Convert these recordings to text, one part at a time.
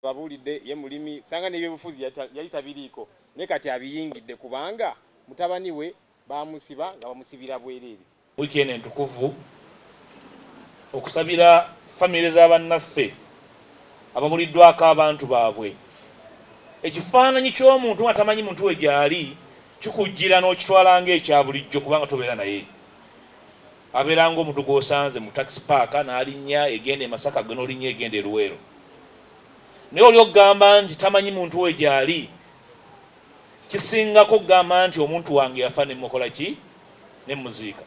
babulidde ye mulimi sanga n'ebyobufuzi yali tabiriiko naye kati abiyingidde kubanga mutabani we bamusiba nga bamusibira bwereere. Wiiki entukuvu okusabira famire z'abannaffe ababuliddwako abantu baabwe. Ekifaananyi ky'omuntu nga tamanyi muntu we gyali kikujjira n'okitwala ng'ekya bulijjo kubanga tobeera naye. Abeera ng'omuntu gw'osanze mu taxi park n'alinnya egenda e Masaka gwe n'olinnya egenda e Luweero. Naye oli okugamba nti tamanyi muntu we gyali kisingako okugamba nti omuntu wange yafa ne mukola ki ne muziika.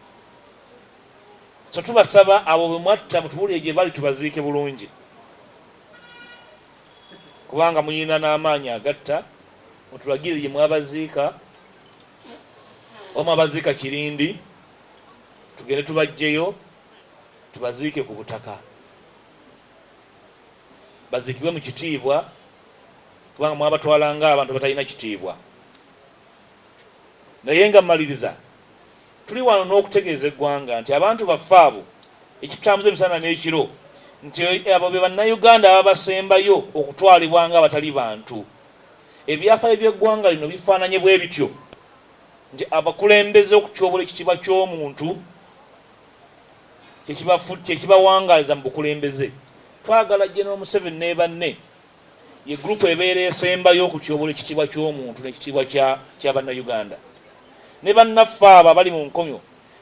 So tubasaba abo bwe mwatta mutubuulire gye bali tubaziike bulungi kubanga muyina n'amaanyi agatta. Mutulagire gye mwabaziika omu abaziika Kirindi tugende tubajjeyo tubaziike ku butaka baziikibwe mu kitiibwa kubanga mwabatwalanga abantu batalina kitiibwa. Naye nga mmaliriza tuli wano n'okutegeeza eggwanga nti abantu baffe abo ekitutambuza emisana n'ekiro nti abo be bannayuganda ababasembayo okutwalibwa nga abatali bantu. Ebyafaayo by'eggwanga lino bifaananye bwe bityo nti abakulembeze okutyobola ekitiibwa ky'omuntu kyekibawangaliza mu bukulembeze. Twagala General Museveni ne banne ye gurupu ebeera esembayo okutyobola ekitiibwa ky'omuntu n'ekitiibwa kya bannayuganda. Ne bannaffe abo abali mu nkomyo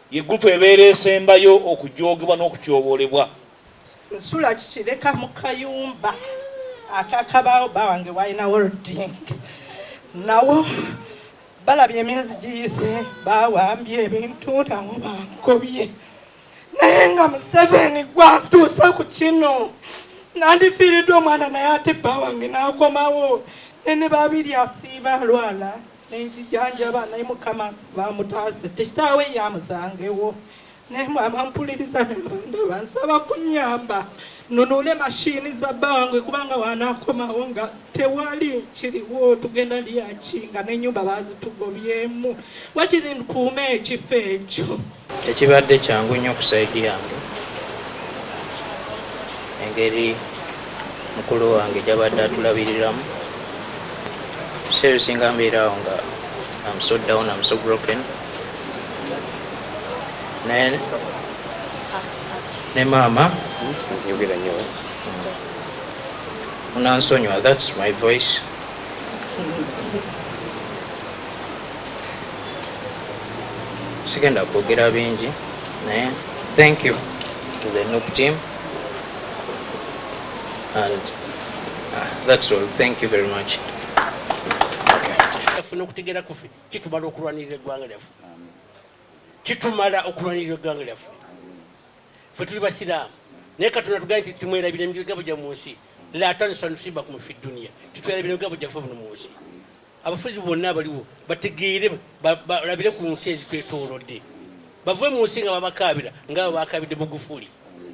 ye gurupu ebeera esembayo okujoogebwa n'okutyobolebwa. Nsula kikireka mu kayumba akakabaawo bawange walina holding nawo balabye emyezi giyise bawambye ebintu nawo bankobye. Naye nga Museveni gwantuusa ku kino nandifiiriddwa omwana naye ate bawange n'akomawo nene babiri asiiba alwala nenjijanjaba naye Mukama bamutaase tekitaawe yamusangewo naye abampuliriza n'abantu bansaba kunyamba nunule mashini za bange kubanga wanaakomawo nga tewali kiriwo tugenda lyakinga n'ennyumba bazitugobyemu wakiri nkuume ekifo ekyo. Tekibadde kyangu nnyo ku sayidi yange engeri mukulu wange gy'abadde atulabiriramu. Seerusinga mbeerawo nga I'm so down, I'm so broken. Ne maama munansonyiwa, that's my voice. Sigenda kwogera bingi naye thank you to the NUP team and that's all. Thank you very much. Funa okutegera kufe kitumala okulwanirira eggwanga lyaffe, kitumala okulwanirira eggwanga lyaffe. Ffe tuli basiraamu naye Katonda tugaye nti timwerabira emigabo gya mu nsi la tansa nusibakum fi dunya, titwerabira emigabo gyaffe buno mu nsi. Abafuzi bonna abaliwo bategeere balabire ku nsi ezitwetoolodde, bavuye mu nsi nga babakaabira nga bakabidde Magufuli.